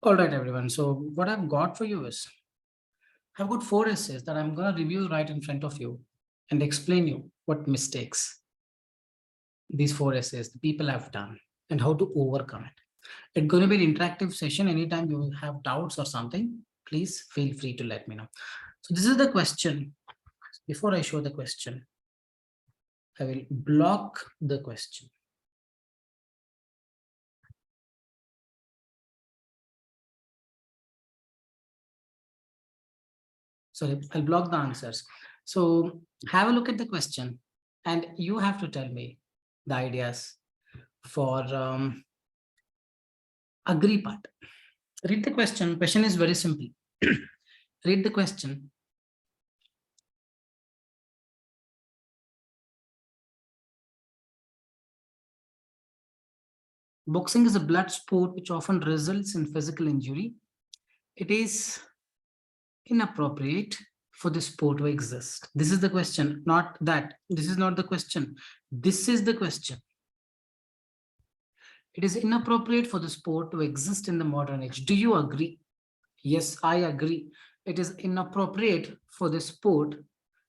All right, everyone. So what I've got for you is I've got 4 essays that I'm going to review right in front of you and explain you what mistakes these 4 essays the people have done and how to overcome it. It's going to be an interactive session. Anytime you have doubts or something, please feel free to let me know. So this is the question. Before I show the question, I will block the question. Sorry, I'll block the answers. So have a look at the question and you have to tell me the ideas for agree part. Read the question. Question is very simple. Read the question. Boxing is a blood sport which often results in physical injury. It is inappropriate for the sport to exist. This is the question, not that. This is not the question. This is the question. It is inappropriate for the sport to exist in the modern age. Do you agree? Yes, I agree. It is inappropriate for the sport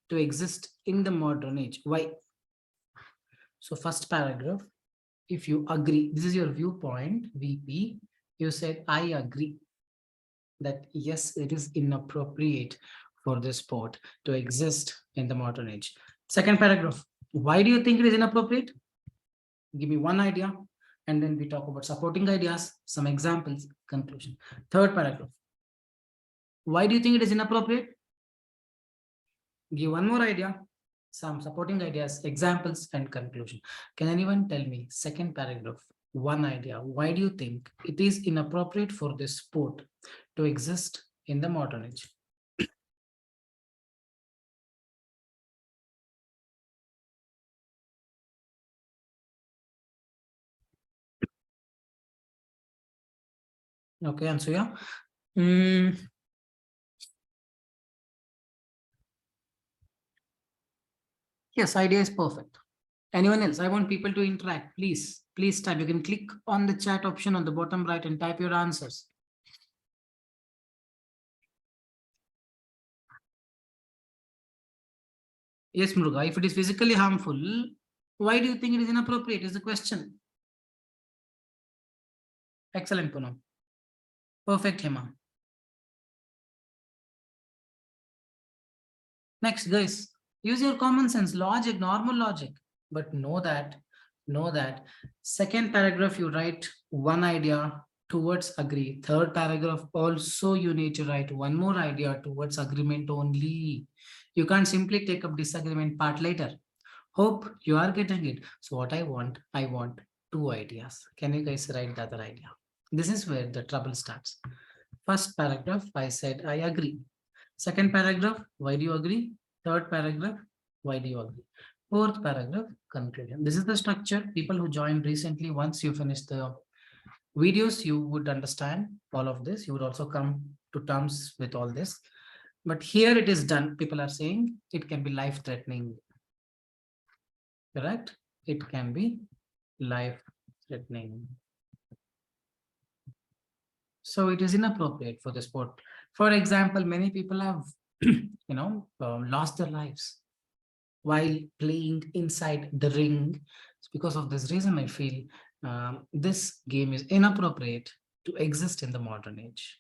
to exist in the modern age. Why? So first paragraph, if you agree, this is your viewpoint, VP, you said, I agree that yes, it is inappropriate for the sport to exist in the modern age. Second paragraph, why do you think it is inappropriate? Give me one idea, and then we talk about supporting ideas, some examples, conclusion. Third paragraph, why do you think it is inappropriate? Give one more idea, some supporting ideas, examples, and conclusion. Can anyone tell me, second paragraph, one idea, why do you think it is inappropriate for this sport to exist in the modern age? Okay, Ansuya. Yes, idea is perfect. Anyone else? I want people to interact. Please type. You can click on the chat option on the bottom right and type your answers. Yes, Muruga, if it is physically harmful, why do you think it is inappropriate is the question. Excellent, Punam. Perfect, Hema. Next, guys, use your common sense, logic, normal logic, but know that second paragraph, you write one idea towards agree. Third paragraph, also you need to write one more idea towards agreement only. You can't simply take up disagreement part later. Hope you are getting it. So what I want 2 ideas. Can you guys write the other idea? This is where the trouble starts. First paragraph, I said, I agree. Second paragraph, why do you agree? Third paragraph, why do you agree? Fourth paragraph, conclusion. This is the structure. People who joined recently, once you finish the videos, you would understand all of this. You would also come to terms with all this. But here it is done. People are saying it can be life-threatening. Correct? It can be life-threatening. So it is inappropriate for the sport. For example, many people have, lost their lives while playing inside the ring. Because of this reason, I feel this game is inappropriate to exist in the modern age.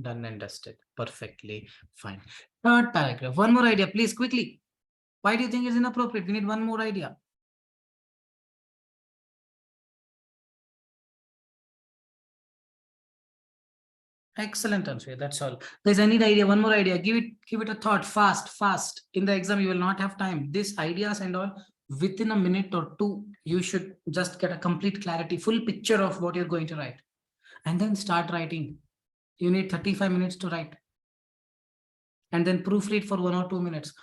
Done and dusted. Perfectly fine. Third paragraph. One more idea, please, quickly. Why do you think it's inappropriate? We need one more idea. Excellent answer. That's all. Guys, I need idea. One more idea. Give it a thought. Fast. In the exam, you will not have time. These ideas and all, within a minute or two, you should just get a complete clarity, full picture of what you're going to write. And then start writing. You need 35 minutes to write. And then proofread for 1 or 2 minutes.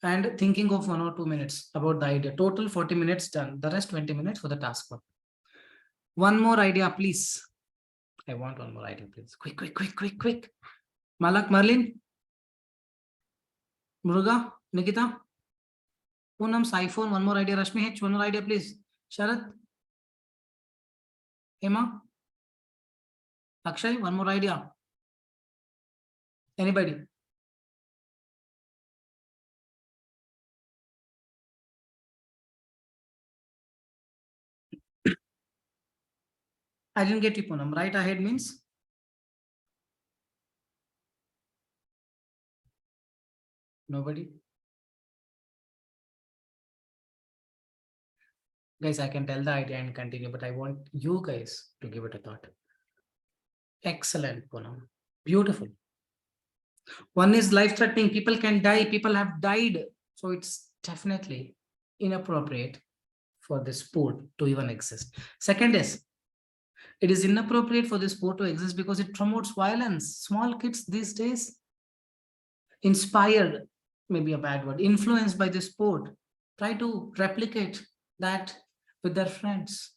And thinking of 1 or 2 minutes about the idea. Total 40 minutes done. The rest 20 minutes for the task one. One more idea, please. I want one more idea, please. Quick. Malak, Marlin, Muruga, Nikita, Poonam, iPhone, one more idea. Rashmi H, one more idea, please. Sharat, Emma, Akshay, one more idea. Anybody? I didn't get you, Poonam. Right ahead means? Nobody? Guys, I can tell the idea and continue, but I want you guys to give it a thought. Excellent, Poonam. Beautiful. One is life-threatening. People can die. People have died. So it's definitely inappropriate for this sport to even exist. Second is, it is inappropriate for this sport to exist because it promotes violence. Small kids these days, inspired, maybe a bad word, influenced by this sport, try to replicate that with their friends.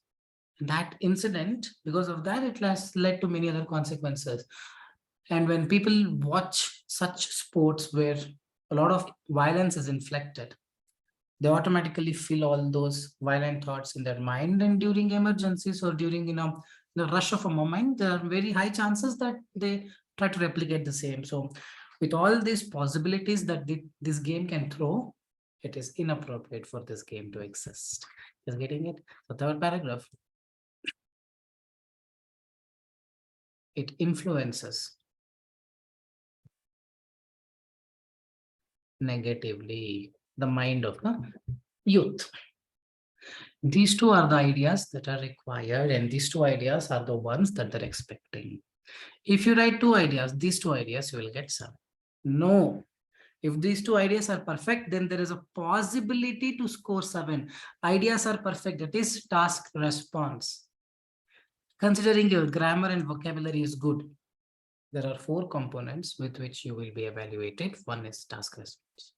That incident, because of that, it has led to many other consequences. And when people watch such sports where a lot of violence is inflicted, they automatically feel all those violent thoughts in their mind. And during emergencies or during, the rush of a moment, there are very high chances that they try to replicate the same. So with all these possibilities that this game can throw, it is inappropriate for this game to exist. Just getting it? The third paragraph, it influences negatively the mind of the youth. These two are the ideas that are required, and these two ideas are the ones that they're expecting. If you write two ideas, these two ideas, you will get some. No. If these two ideas are perfect, then there is a possibility to score 7. Ideas are perfect. That is task response. Considering your grammar and vocabulary is good, there are 4 components with which you will be evaluated. One is task response.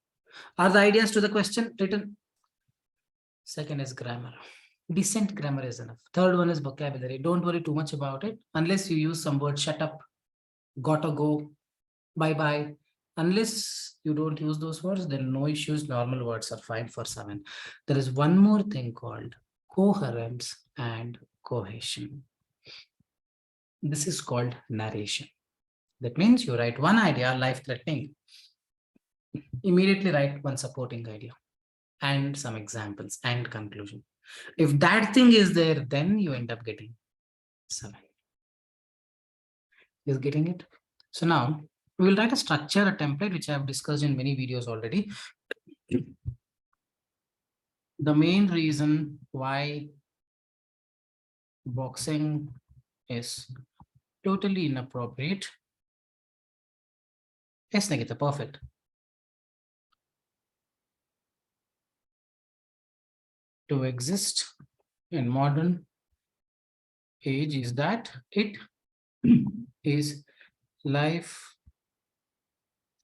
Are the ideas to the question written? Second is grammar. Decent grammar is enough. Third one is vocabulary. Don't worry too much about it unless you use some word shut up, gotta go, bye bye. Unless you don't use those words, then no issues. Normal words are fine for 7. There is one more thing called coherence and cohesion. This is called narration. That means you write one idea, life-threatening, immediately write one supporting idea and some examples and conclusion. If that thing is there, then you end up getting 7. Is getting it? So now we will write a structure, a template, which I have discussed in many videos already. The main reason why boxing is totally inappropriate. Yes, Nikita, perfect. To exist in modern age is that it is life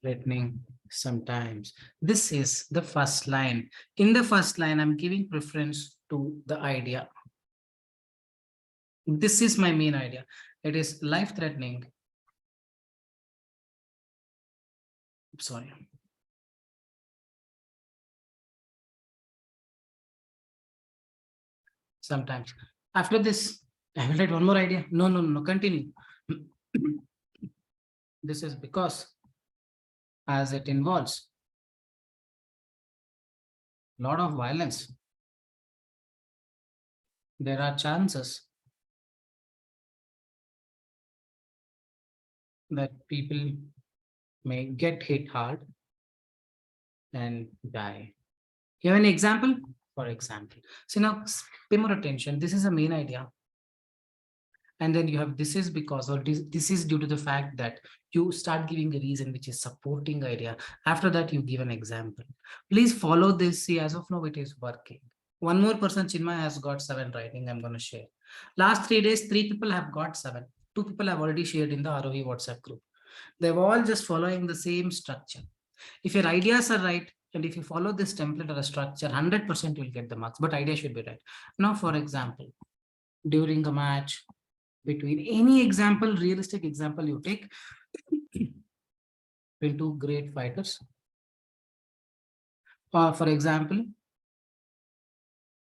threatening sometimes. This is the first line. In the first line, I'm giving preference to the idea. This is my main idea. It is life threatening. Sorry. Sometimes. After this, I will write one more idea. No, continue. This is because as it involves a lot of violence, there are chances that people may get hit hard and die. You have an example? For example, so now pay more attention. This is a main idea. And then you have this is because, or this is due to the fact that you start giving a reason which is supporting idea. After that, you give an example. Please follow this. See, as of now, it is working. One more person, Chinmay, has got 7 writing. I'm going to share. Last 3 days, 3 people have got 7. 2 people have already shared in the Arohi WhatsApp group. They're all just following the same structure. If your ideas are right, and if you follow this template or a structure, 100% you'll get the marks, but idea should be right. Now, for example, during a match, between any example, realistic example you take, between 2 great fighters. For example,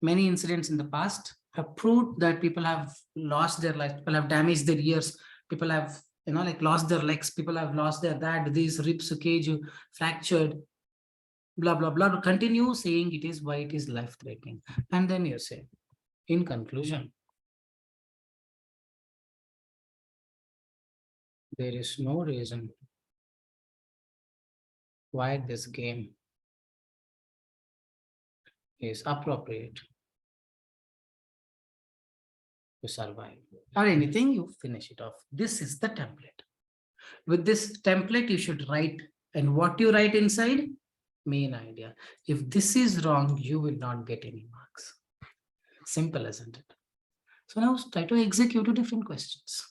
many incidents in the past have proved that people have lost their life, people have damaged their ears, People have, like lost their legs. People have lost their that, these ribs, cage fractured, blah, blah, blah. Continue saying it is why it is life threatening. And then you say, in conclusion, there is no reason why this game is appropriate to survive or anything. You finish it off. This is the template. With this template, you should write, and what you write inside, main idea. If this is wrong, you will not get any marks. Simple, isn't it? So now try to execute two different questions.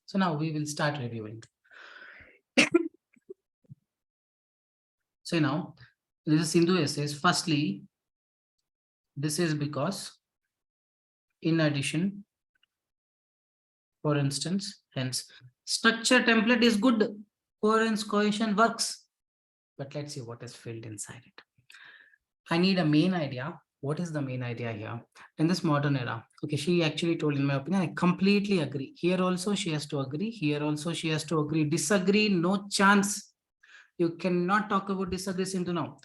So now we will start reviewing. So now, this is Sindhu essays. Firstly, this is because, in addition, for instance, hence, structure template is good. Coherence, cohesion works. But let's see what is filled inside it. I need a main idea. What is the main idea here? In this modern era, okay, she actually told, in my opinion, I completely agree. Here also she has to agree. Here also she has to agree. Disagree, no chance. You cannot talk about disagree into now.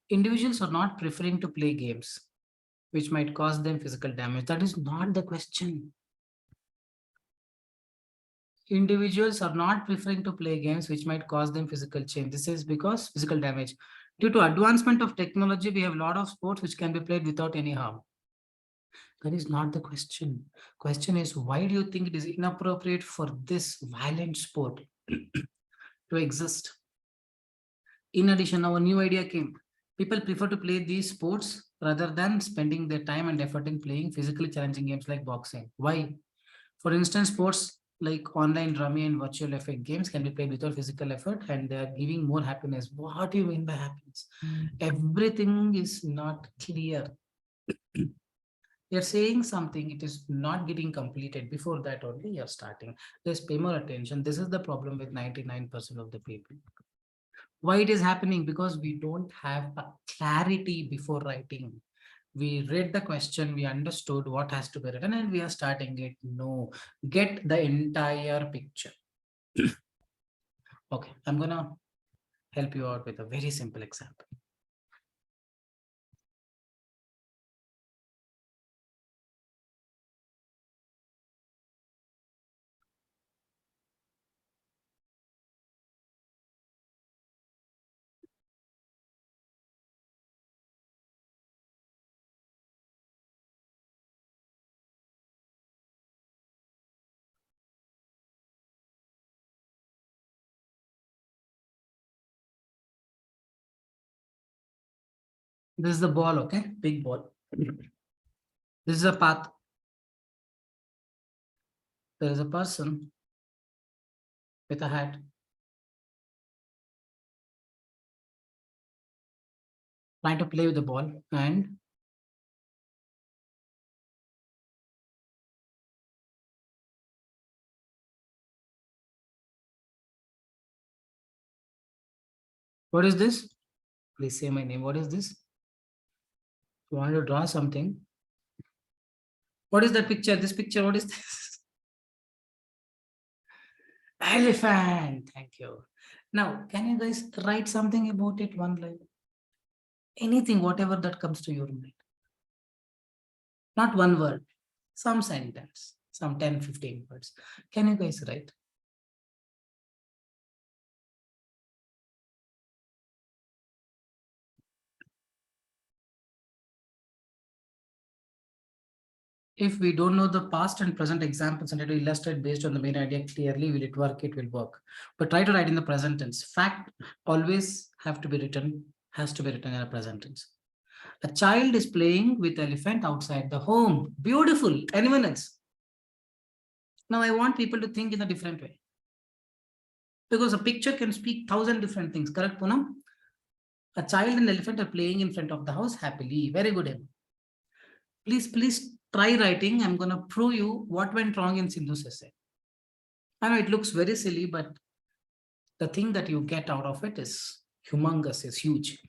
Individuals are not preferring to play games which might cause them physical damage. That is not the question. Individuals are not preferring to play games which might cause them physical change. This is because physical damage. Due to advancement of technology, we have a lot of sports which can be played without any harm. That is not the question. Question is, why do you think it is inappropriate for this violent sport to exist? In addition, our new idea came. People prefer to play these sports rather than spending their time and effort in playing physically challenging games like boxing. Why? For instance, sports like online rummy and virtual effect games can be played without physical effort, and they are giving more happiness. What do you mean by happiness? Everything is not clear. You're saying something, it is not getting completed. Before that only you're starting. Just pay more attention. This is the problem with 99% of the people. Why it is happening? Because we don't have a clarity before writing. We read the question, we understood what has to be written, and we are starting it. No, get the entire picture. Okay, I'm gonna help you out with a very simple example. This is the ball, okay? Big ball. This is a path. There is a person with a hat. Trying to play with the ball, and what is this? Please say my name. What is this? You want to draw something? What is that picture? This picture, what is this? Elephant. Thank you. Now, can you guys write something about it? One line. Anything, whatever that comes to your mind. Not one word. Some sentence. Some 10, 15 words. Can you guys write? If we don't know the past and present examples and try to illustrate based on the main idea clearly, will it work? It will work. But try to write in the present tense. Fact always have to be written, has to be written in a present tense. A child is playing with elephant outside the home. Beautiful. Anyone else? Now I want people to think in a different way. Because a picture can speak 1,000 different things. Correct, Poonam? A child and elephant are playing in front of the house happily. Very good. Please try writing. I'm going to prove you what went wrong in Sindhu's essay. I know it looks very silly, but the thing that you get out of it is humongous, is huge.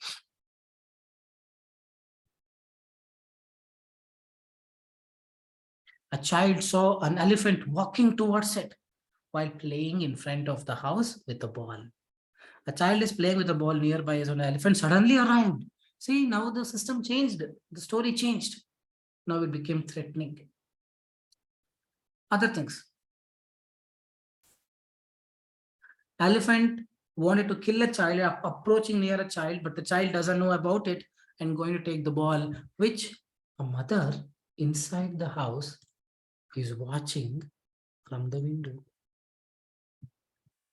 A child saw an elephant walking towards it. while playing in front of the house with a ball. A child is playing with a ball nearby as an elephant suddenly arrived. See, now the system changed. The story changed. Now it became threatening. Other things. Elephant wanted to kill a child, approaching near a child, but the child doesn't know about it and going to take the ball, which a mother inside the house is watching from the window.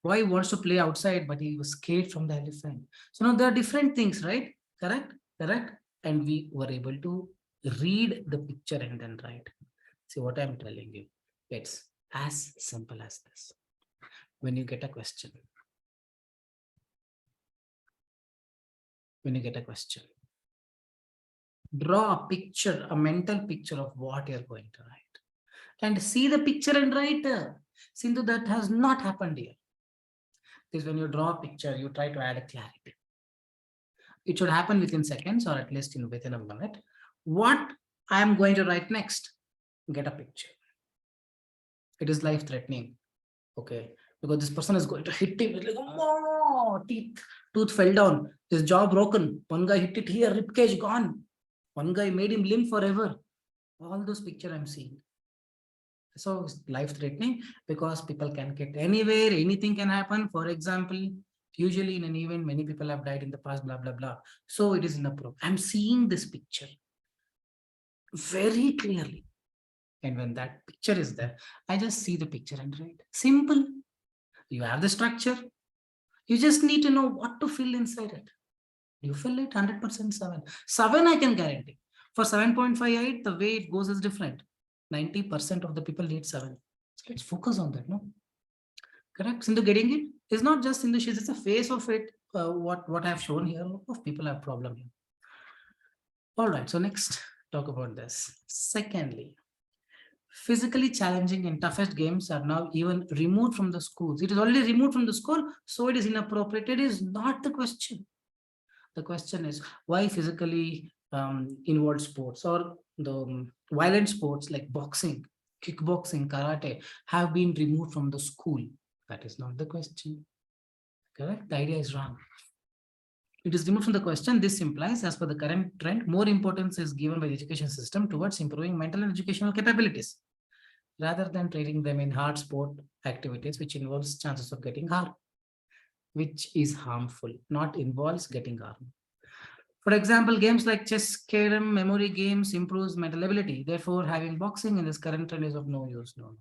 Why he wants to play outside, but he was scared from the elephant. So now there are different things, right? Correct? Correct? And we were able to read the picture and then write. See what I'm telling you. It's as simple as this. When you get a question, draw a picture, a mental picture of what you're going to write. And see the picture and write. Sindhu, that has not happened here. Because when you draw a picture, you try to add a clarity. It should happen within seconds or at least within a minute. What I am going to write next, get a picture. It is life-threatening, okay? Because this person is going to hit him. It's like, oh, tooth fell down. His jaw broken. One guy hit it here, ribcage gone. One guy made him limp forever. All those pictures I'm seeing. So it's life-threatening because people can get anywhere, anything can happen. For example, usually in an event, many people have died in the past, blah, blah, blah. So it is inappropriate. I'm seeing this picture very clearly. And when that picture is there, I just see the picture and write. Simple. You have the structure. You just need to know what to fill inside it. You fill it 100% 7. 7 I can guarantee. For 7.58, the way it goes is different. 90% of the people need 7. So let's focus on that, no? Correct? Sindhu, getting it? It's not just Sindhu, she's just a face of it. What I have shown here, a lot of people have problem here. All right, so next, talk about this. Secondly, physically challenging and toughest games are now even removed from the schools. It is already removed from the school, so it is inappropriate. It is not the question. The question is why physically involved sports or the violent sports like boxing, kickboxing, karate have been removed from the school. That is not the question. Correct? The idea is wrong. It is removed from the question. This implies, as per the current trend, more importance is given by the education system towards improving mental and educational capabilities, rather than training them in hard sport activities, which involves chances of getting harm, which is harmful, not involves getting harm. For example, games like chess, carom, memory games improves mental ability. Therefore, having boxing in this current trend is of no use. No.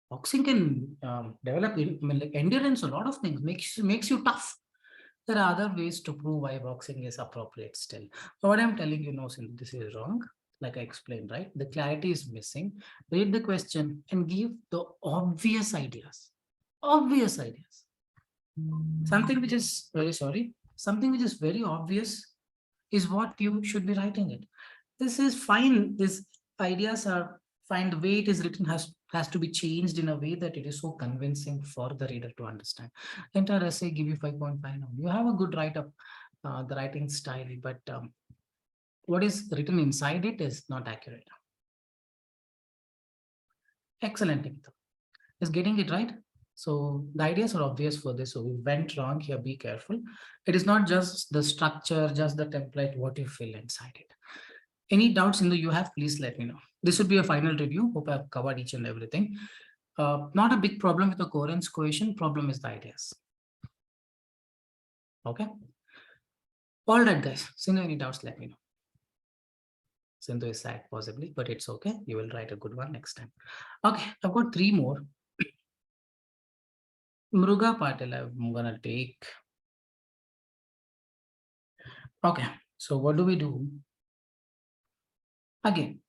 Boxing can develop like endurance, a lot of things, makes you tough. There are other ways to prove why boxing is appropriate still. So what I'm telling you now, since this is wrong, like I explained, right? The clarity is missing. Read the question and give the obvious ideas. Obvious ideas. Something which is something which is very obvious is what you should be writing it. This is fine. These ideas are fine. The way it is written has to be changed in a way that it is so convincing for the reader to understand. Entire essay give you 5.5 now. You have a good write-up, the writing style, but what is written inside it is not accurate. Excellent. Is getting it right? So the ideas are obvious for this. So we went wrong here. Be careful. It is not just the structure, just the template, what you fill inside it. Any doubts in the you have, please let me know. This would be a final review. Hope I've covered each and everything. Not a big problem with the coherence cohesion. Problem is the ideas. Okay. All right, guys. Sindhu, any doubts, let me know. Sindhu is sad possibly, but it's okay. You will write a good one next time. Okay, I've got 3 more. Mruga Patil, I'm gonna take. Okay, so what do we do? Again,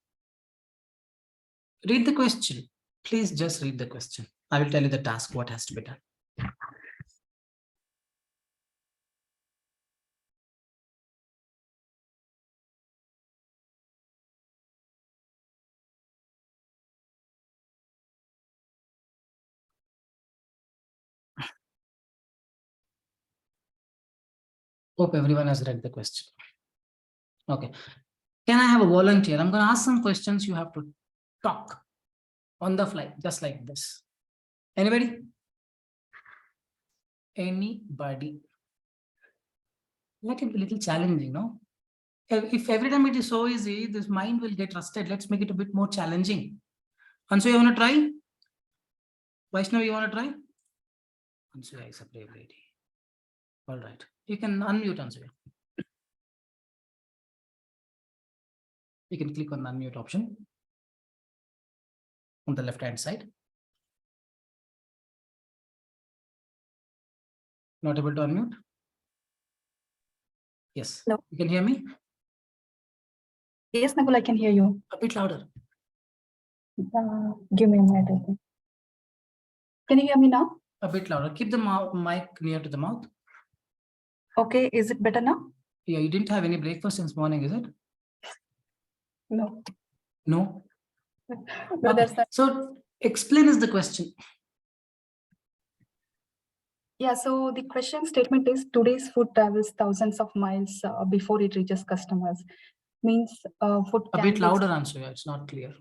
read the question. Please just read the question. I will tell you the task, what has to be done. Hope everyone has read the question. Okay. Can I have a volunteer? I'm going to ask some questions. You have to talk. on the fly, just like this. Anybody? Anybody? Let it be a little challenging, no? If every time it is so easy, this mind will get rusted. Let's make it a bit more challenging. Ansu, you want to try? Vaishnav, you want to try? Ansu is a brave lady. All right. You can unmute Ansu. You can click on the unmute option on the left-hand side. Not able to unmute? Yes. Hello. You can hear me? Yes, Nakul, I can hear you. A bit louder. Give me a minute. I think. Can you hear me now? A bit louder. Keep the mic near to the mouth. Okay, is it better now? Yeah, you didn't have any breakfast since morning, is it? No. No? No, Okay. that's So explain us the question. Yeah, so the question statement is today's food travels thousands of miles before it reaches customers. Means food A can bit louder answer. Yeah, it's not clear.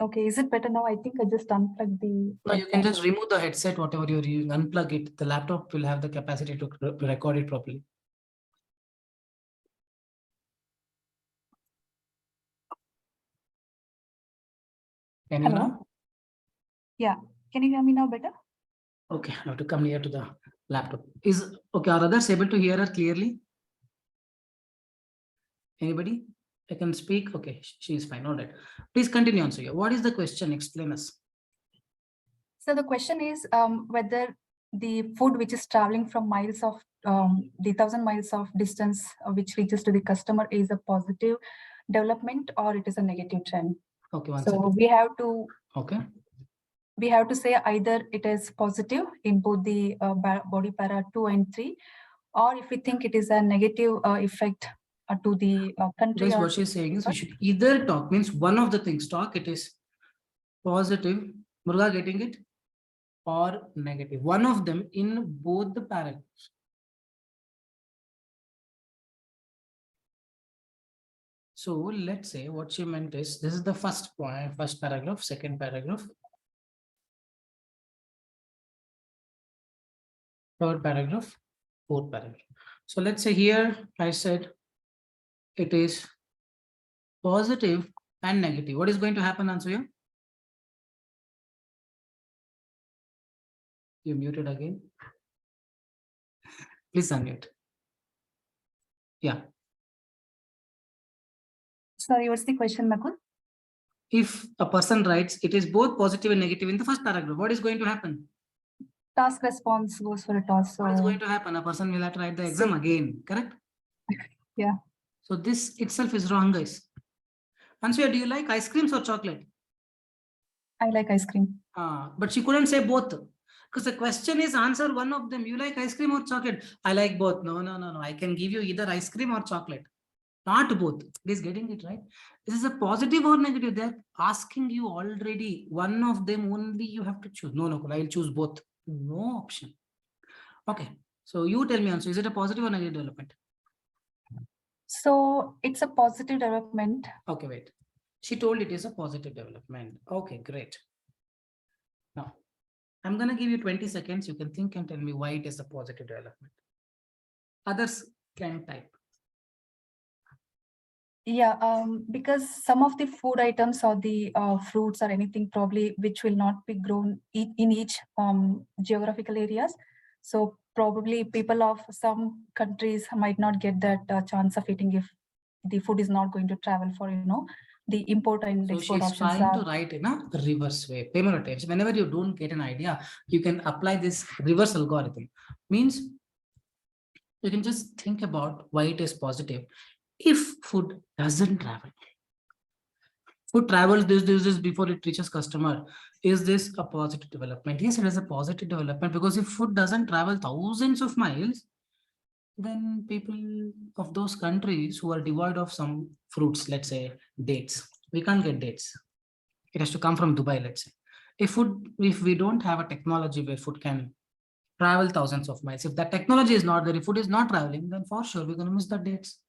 Okay, is it better now? I think I just unplugged the. No, you can just remove the headset, whatever you're using, unplug it. The laptop will have the capacity to record it properly. Can you Hello? now? Yeah, can you hear me now better? Okay, I have to come near to the laptop. Okay, are others able to hear her clearly? Anybody? I can speak. Okay, she is fine. All right. Please continue, answer. What is the question? Explain us. So the question is whether the food which is traveling from miles of the 1,000 miles of distance which reaches to the customer is a positive development or it is a negative trend. Okay, one so second. we have to. Okay. We have to say either it is positive in both the body para 2 and 3, or if we think it is a negative effect to the country. Guys, what she's saying is we should either talk, means one of the things talk, it is positive, Muruga getting it, or negative. One of them in both the paragraphs. So let's say what she meant is, this is the first point, first paragraph, second paragraph, third paragraph, fourth paragraph. So let's say here I said it is positive and negative. What is going to happen, Ansuya? You muted again. Please unmute. Yeah. Sorry, what's the question, Nakul? If a person writes it is both positive and negative in the first paragraph, what is going to happen? Task response goes for a task. So what is going to happen? A person will have to write the exam again, correct? Yeah. So this itself is wrong, guys. Ansuya, do you like ice creams or chocolate? I like ice cream. But she couldn't say both. Because the question is answer one of them. You like ice cream or chocolate? I like both. No. I can give you either ice cream or chocolate. Not both. Is getting it right? This is a positive or negative. They're asking you already. One of them only you have to choose. No, I'll choose both. No option. Okay. So you tell me, Ansu, is it a positive or negative development? So it's a positive development. Okay, wait. She told it is a positive development. Okay, great. Now, I'm going to give you 20 seconds. You can think and tell me why it is a positive development. Others can type. Yeah, because some of the food items or the fruits or anything probably which will not be grown in each geographical areas. So probably people of some countries might not get that chance of eating if the food is not going to travel for, the import and export options. So she's trying to write in a reverse way. Pay more attention. Whenever you don't get an idea, you can apply this reverse algorithm. Means you can just think about why it is positive. If food doesn't travel, food travels this before it reaches customer. Is this a positive development? Yes, it is a positive development, because if food doesn't travel thousands of miles, then people of those countries who are devoid of some fruits, let's say dates, we can't get dates. It has to come from Dubai, let's say. If we don't have a technology where food can travel thousands of miles, if that technology is not there, if food is not traveling, then for sure we're going to miss the dates.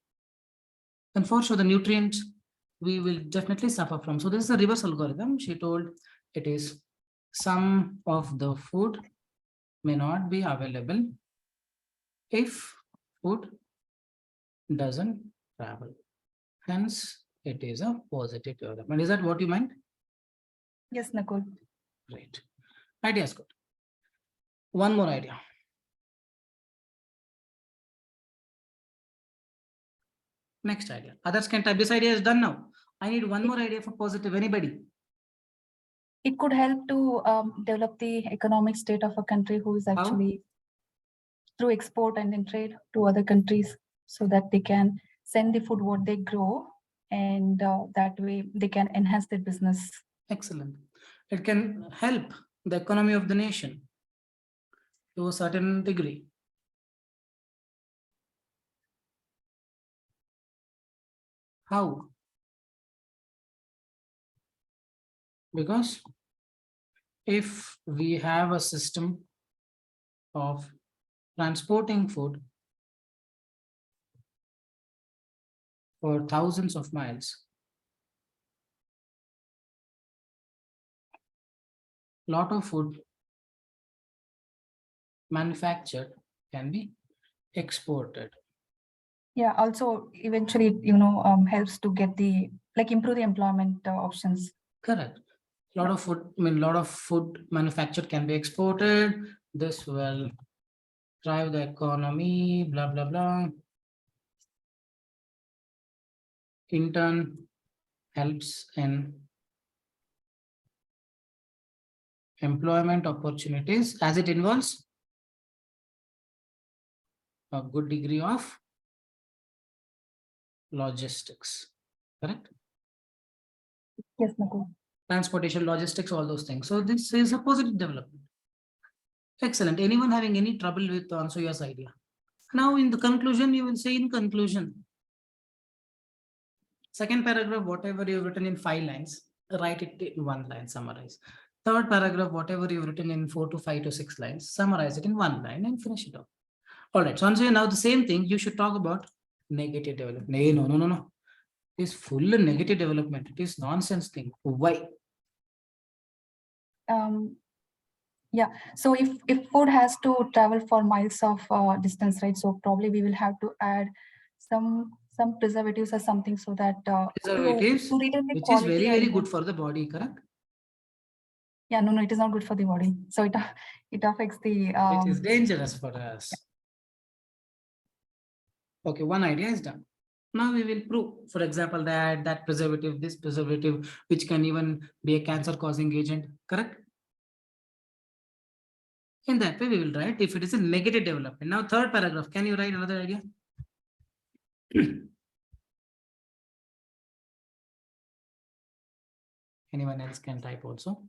And for sure the nutrients we will definitely suffer from. So this is a reverse algorithm. She told it is some of the food may not be available if food doesn't travel. Hence, it is a positive development. Is that what you meant? Yes, Nakul. Great. Idea is good. One more idea. Next idea. Others can type. This idea is done now. I need one more idea for positive. Anybody? It could help to develop the economic state of a country who is actually through export and then trade to other countries, so that they can send the food what they grow, and that way they can enhance their business. Excellent. It can help the economy of the nation to a certain degree. How? Because if we have a system of transporting food for thousands of miles, lot of food manufactured can be exported. Yeah, also eventually, helps to get the, like, improve the employment options. Correct. Lot of food, lot of food manufactured can be exported. This will drive the economy, blah, blah, blah. In turn, helps in employment opportunities as it involves a good degree of logistics. Correct? Yes, Nakul. Transportation, logistics, all those things. So this is a positive development. Excellent. Anyone having any trouble with Ansuya's idea? Now in the conclusion, you will say in conclusion, second paragraph, whatever you've written in 5 lines, write it in 1 line, summarize. Third paragraph, whatever you've written in 4 to 5 to 6 lines, summarize it in 1 line and finish it off. All right. So Ansuya, now the same thing, you should talk about negative development. No. It is full negative development. It is nonsense thing. Why? Yeah, so if food has to travel for miles of distance, right, so probably we will have to add some preservatives or something, so that Preservatives, to retain the which is quality very and good for the body, correct? yeah, no, it is not good for the body, so it affects the It is dangerous for us. Okay, one idea is done. Now we will prove, for example, that this preservative, which can even be a cancer causing agent, correct? In that way, we will write if it is a negative development. Now, third paragraph, can you write another idea? Anyone else can type also.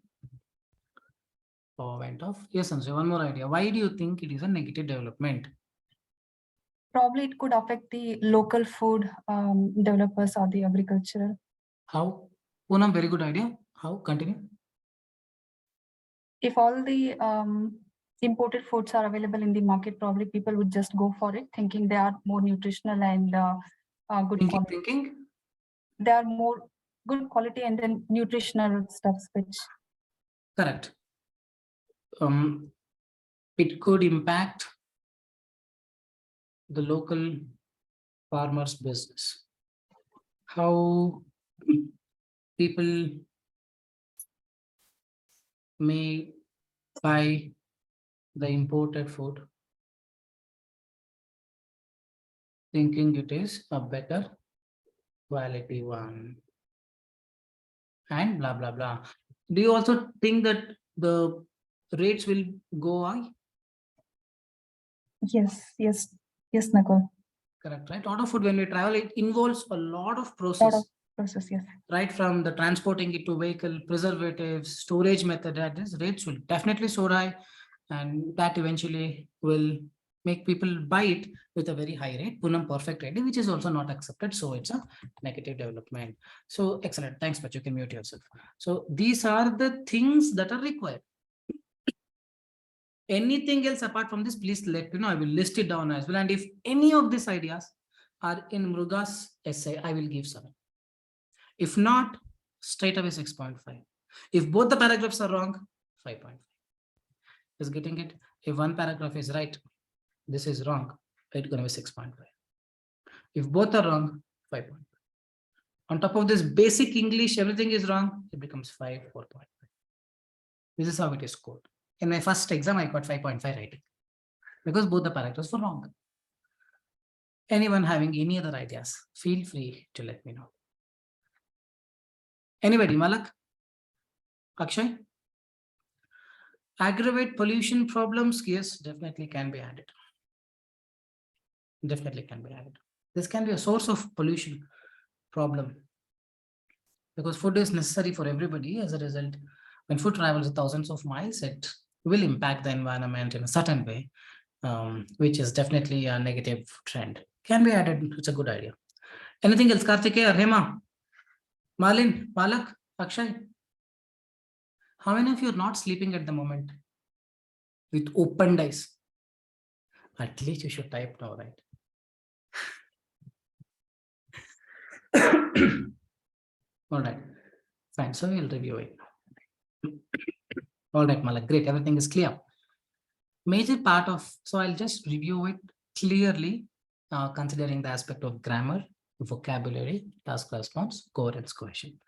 Power went off. Yes, Anshul, one more idea. Why do you think it is a negative development? probably it could affect the local food developers or the agricultural. How? Poonam, very good idea. How? Continue. If all the imported foods are available in the market, probably people would just go for it, thinking they are more nutritional and good quality. Thinking. They are more good quality and then nutritional stuffs, which Correct. It could impact the local farmers' business. How people may buy the imported food thinking it is a better quality one, and blah blah blah. Do you also think that the rates will go high? yes, Nakul. Correct, right? Lot of food, when we travel, it involves a lot of Lot process, of process, yes. right? From the transporting it to vehicle, preservatives, storage method, that is, rates will definitely soar high, and that eventually will make people buy it with a very high rate. Punam, perfect idea, which is also not accepted. So it's a negative development. So excellent. Thanks, but you can mute yourself. So these are the things that are required. Anything else apart from this, please let me know. I will list it down as well. And if any of these ideas are in Mruga's essay, I will give some. If not, straight away 6.5. If both the paragraphs are wrong, 5.5. Is getting it? If one paragraph is right, this is wrong, it's going to be 6.5. If both are wrong, 5.5. On top of this basic English, everything is wrong, it becomes 5, 4.5. This is how it is scored. In my first exam, I got 5.5 writing because both the paragraphs were wrong. Anyone having any other ideas, feel free to let me know. Anybody, Malak? Akshay? Aggravate pollution problems? Yes, definitely can be added. Definitely can be added. This can be a source of pollution problem because food is necessary for everybody. As a result, when food travels thousands of miles, it will impact the environment in a certain way, which is definitely a negative trend. Can be added. It's a good idea. Anything else, Kartikeya, Hema, Malin, Malak, Akshay? How many of you are not sleeping at the moment with open eyes? At least you should type now, right? All right, fine. So we'll review it. All right, Malak, great. Everything is clear. Major part of, so I'll just review it clearly, considering the aspect of grammar, vocabulary, task response, coherence, cohesion.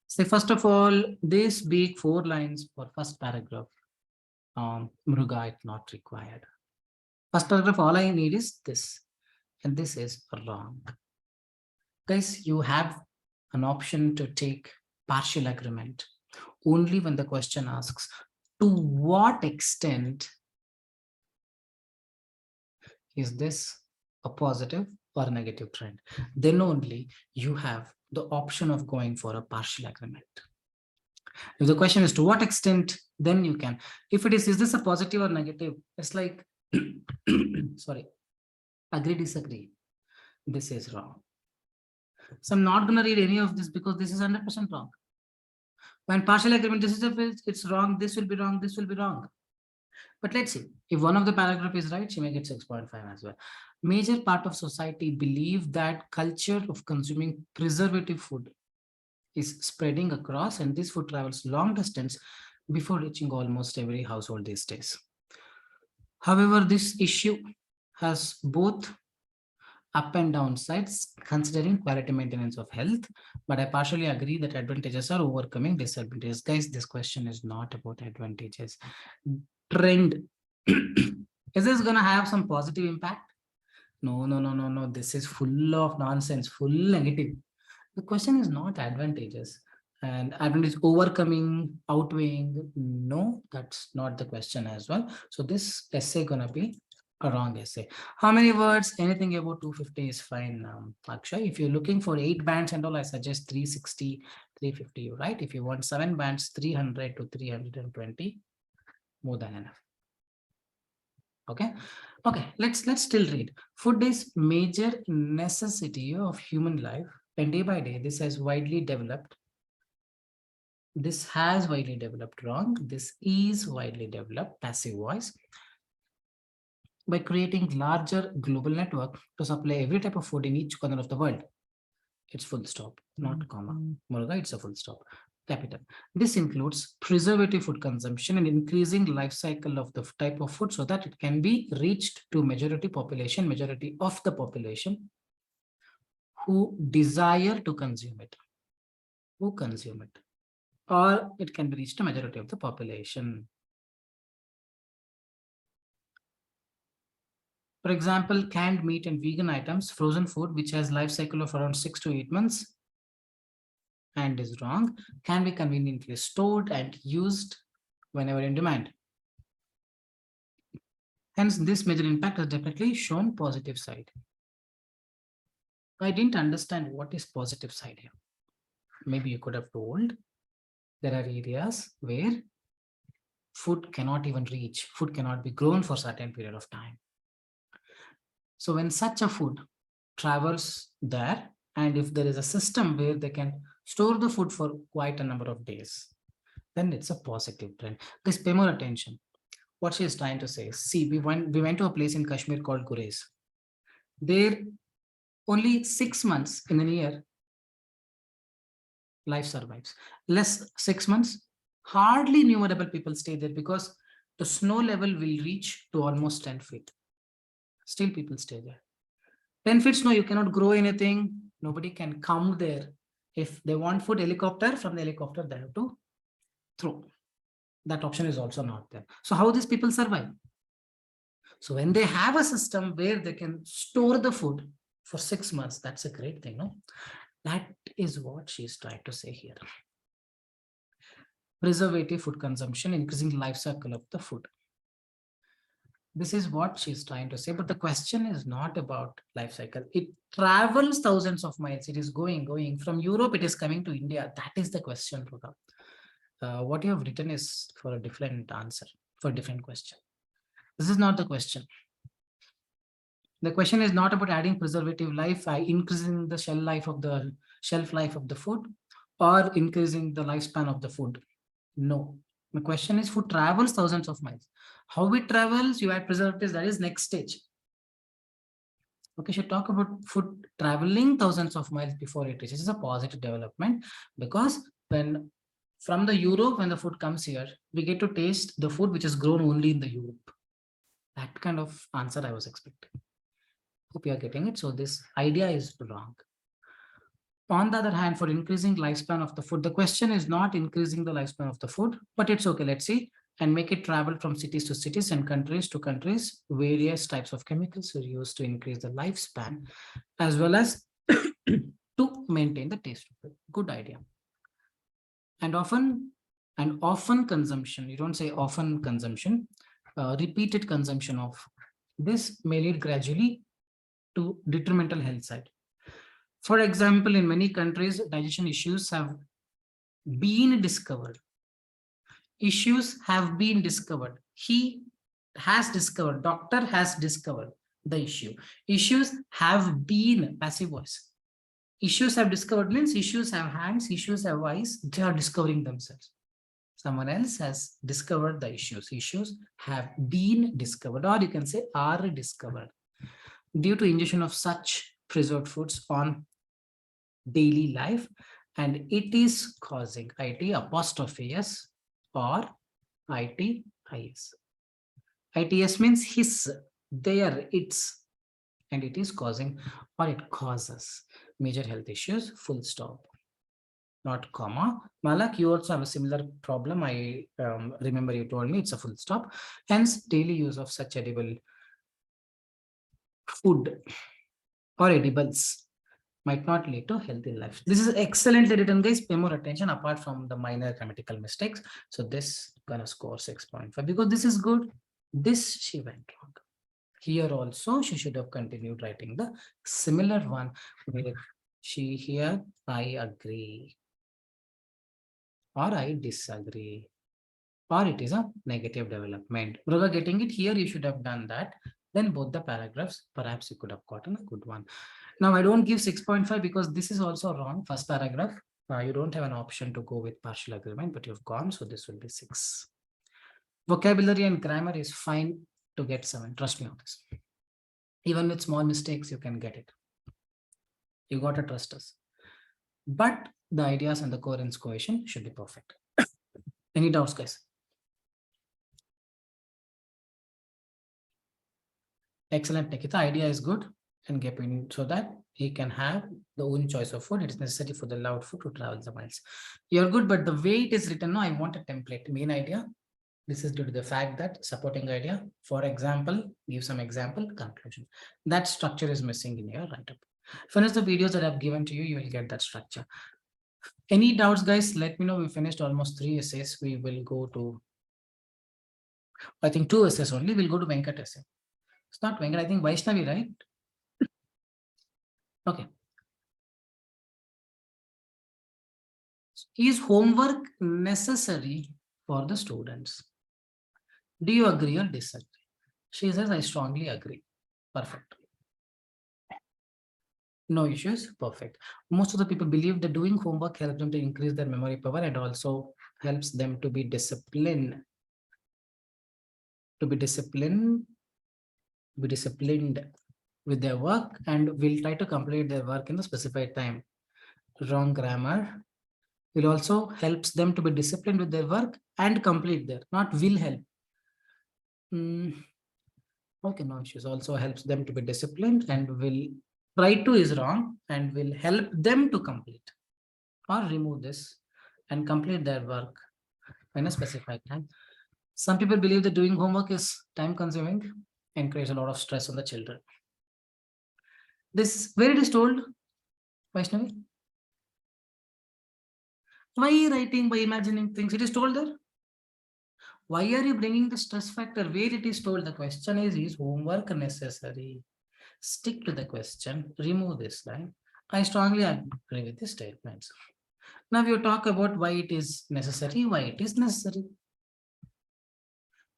So first of all, this big 4 lines for first paragraph, Mruga, it's not required. First paragraph, all I need is this, and this is wrong. Guys, you have an option to take partial agreement only when the question asks, to what extent is this a positive or a negative trend? Then only you have the option of going for a partial agreement. If the question is to what extent, then you can. If it is this a positive or negative? It's like, sorry, agree, disagree. This is wrong. So I'm not going to read any of this because this is 100% wrong. When partial agreement, this is it's wrong, this will be wrong, this will be wrong. But let's see, if one of the paragraph is right, she may get 6.5 as well. Major part of society believe that culture of consuming preservative food is spreading across, and this food travels long distance before reaching almost every household these days. However, this issue has both up and down sides considering quality maintenance of health, but I partially agree that advantages are overcoming disadvantages. Guys, this question is not about advantages. Trend. Is this going to have some positive impact? No. This is full of nonsense, full negative. The question is not advantages and advantage overcoming, outweighing. No, that's not the question as well. So this essay gonna be a wrong essay. How many words? Anything above 250 is fine, Akshay. If you're looking for 8 bands and all, I suggest 360, 350, right? If you want 7 bands, 300 to 320, more than enough. Okay, let's still read. Food is major necessity of human life, and day by day this has widely developed. This has widely developed, wrong. This is widely developed, passive voice, by creating larger global network to supply every type of food in each corner of the world. It's full stop, not comma. Muruga, it's a full stop. Capital. This includes preservative food consumption and increasing life cycle of the type of food so that it can be reached to majority of the population who desire to consume it, or it can be reached to majority of the population. For example, canned meat and vegan items, frozen food, which has life cycle of around 6 to 8 months, and is wrong, can be conveniently stored and used whenever in demand. Hence, this major impact has definitely shown positive side. I didn't understand what is positive side here. Maybe you could have told there are areas where food cannot even reach, food cannot be grown for a certain period of time. So when such a food travels there, and if there is a system where they can store the food for quite a number of days, then it's a positive trend. Please pay more attention. What she is trying to say, see, we went to a place in Kashmir called Gurez. There, only 6 months in a year, life survives. Less 6 months, hardly numerable people stay there because the snow level will reach to almost 10 feet. Still people stay there. 10 feet snow, you cannot grow anything. Nobody can come there. If they want food, helicopter, from the helicopter, they have to throw. That option is also not there. So how these people survive? So when they have a system where they can store the food for 6 months, that's a great thing, no? That is what she's trying to say here. Preservative food consumption, increasing life cycle of the food. This is what she's trying to say, but the question is not about life cycle. It travels thousands of miles. It is going from Europe. It is coming to India. That is the question, Rudha. What you have written is for a different answer, for a different question. This is not the question. The question is not about adding preservative life, increasing the shelf life of the food, or increasing the lifespan of the food. No. The question is food travels thousands of miles. How it travels, you add preservatives, that is next stage. Okay, should talk about food traveling thousands of miles before it reaches. This is a positive development, because when from the Europe, when the food comes here, we get to taste the food which is grown only in the Europe. That kind of answer I was expecting. Hope you are getting it. So this idea is wrong. On the other hand, for increasing lifespan of the food, the question is not increasing the lifespan of the food, but it's okay. Let's see, and make it travel from cities to cities and countries to countries. Various types of chemicals are used to increase the lifespan, as well as to maintain the taste of it. Good idea. And often consumption, you don't say often consumption, repeated consumption of this may lead gradually to detrimental health side. For example, in many countries, digestion issues have been discovered. Issues have been discovered. He has discovered, doctor has discovered the issue. Issues have been, passive voice. Issues have discovered means issues have hands, issues have eyes, they are discovering themselves. Someone else has discovered the issues. Issues have been discovered, or you can say are discovered due to ingestion of such preserved foods on daily life, and it is causing IT apostrophe S or ITIS. ITS means his, there, it's, and it is causing, or it causes major health issues, full stop, not comma. Malak, you also have a similar problem. I remember you told me it's a full stop. Hence, daily use of such edible food or edibles might not lead to healthy life. This is excellently written, guys. Pay more attention apart from the minor grammatical mistakes. So this gonna score 6.5 because this is good. This she went wrong. Here also she should have continued writing the similar one where she here I agree or I disagree or it is a negative development. Brother, getting it here, you should have done that. Then both the paragraphs, perhaps you could have gotten a good one. Now I don't give 6.5 because this is also wrong. First paragraph, you don't have an option to go with partial agreement, but you've gone, so this will be 6. Vocabulary and grammar is fine to get 7. Trust me on this. Even with small mistakes, you can get it. You got to trust us. But the ideas and the coherence cohesion should be perfect. Any doubts, guys? Excellent, Nikita. Idea is good and get in so that he can have the own choice of food. It is necessary for the loved food to travel the miles. You're good, but the way it is written, no, I want a template. Main idea. This is due to the fact that supporting idea, for example, give some example, conclusion. That structure is missing in your write-up. Finish the videos that I've given to you, you will get that structure. Any doubts, guys? Let me know. We finished almost 3 essays. We will go to, I think 2 essays only. We'll go to Venkat essay. It's not Venkat, I think Vaishnavi, right? Okay. Is homework necessary for the students? Do you agree or disagree? She says, I strongly agree. Perfect. No issues. Perfect. Most of the people believe that doing homework helps them to increase their memory power and also helps them to be disciplined. Be disciplined with their work and will try to complete their work in the specified time. Wrong grammar. Will also helps them to be disciplined with their work and complete their, not will help. Okay, no issues. Also helps them to be disciplined and will try to is wrong and will help them to complete or remove this and complete their work in a specified time. Some people believe that doing homework is time consuming and creates a lot of stress on the children. This where it is told, Vaishnavi? Why writing by imagining things? It is told there. Why are you bringing the stress factor? Where it is told, the question is homework necessary? Stick to the question, remove this line. I strongly agree with the statements. Now you talk about why it is necessary, why it is necessary.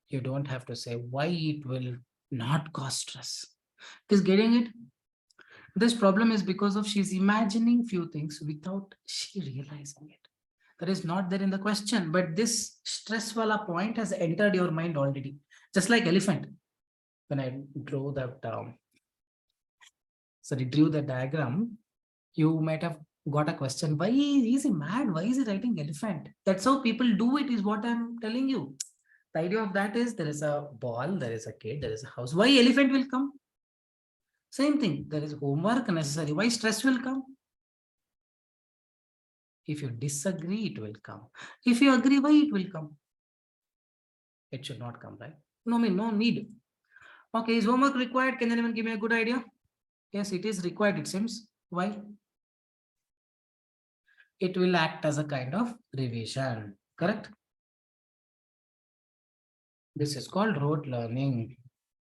You don't have to say why it will not cause stress. Is getting it? This problem is because of she's imagining few things without she realizing it. That is not there in the question, but this stress wala point has entered your mind already. Just like elephant. When I drew that drew the diagram, you might have got a question. Why is he mad? Why is he writing elephant? That's how people do it, is what I'm telling you. The idea of that is there is a ball, there is a kid, there is a house. Why elephant will come? Same thing. There is homework necessary. Why stress will come? If you disagree, it will come. If you agree, why it will come? It should not come, right? No need. Okay, is homework required? Can anyone give me a good idea? Yes, it is required, it seems. Why? It will act as a kind of revision, correct? This is called rote learning.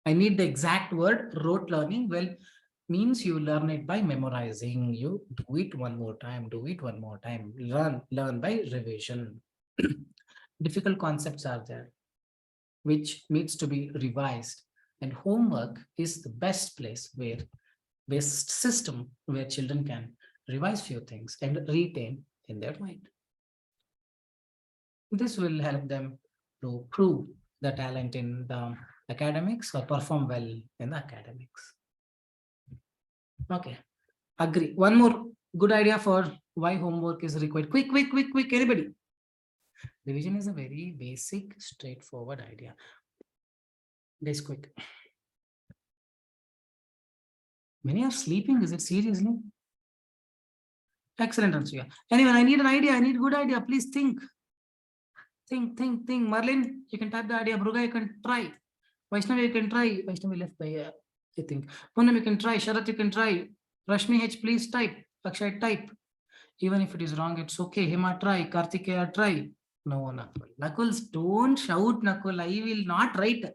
I need the exact word. Rote learning. Well, means you learn it by memorizing. You do it one more time, do it one more time. Learn by revision. Difficult concepts are there, which needs to be revised. And homework is the best place where, best system where children can revise few things and retain in their mind. This will help them to prove the talent in the academics or perform well in the academics. Okay, agree. One more good idea for why homework is required. Quick, anybody? Revision is a very basic, straightforward idea. This quick. Many are sleeping. Is it seriously? Excellent answer. Yeah. Anyone, I need an idea. I need a good idea. Please think. Think. Marlin, you can type the idea. Bruga, you can try. Vaishnavi, you can try. Vaishnavi left by, I think. Poonam, you can try. Sharath, you can try. Rashmi H, please type. Akshay, type. Even if it is wrong, it's okay. Hema, try. Kartikeya, try. No, Nakul. Nakul, don't shout, Nakul. I will not write.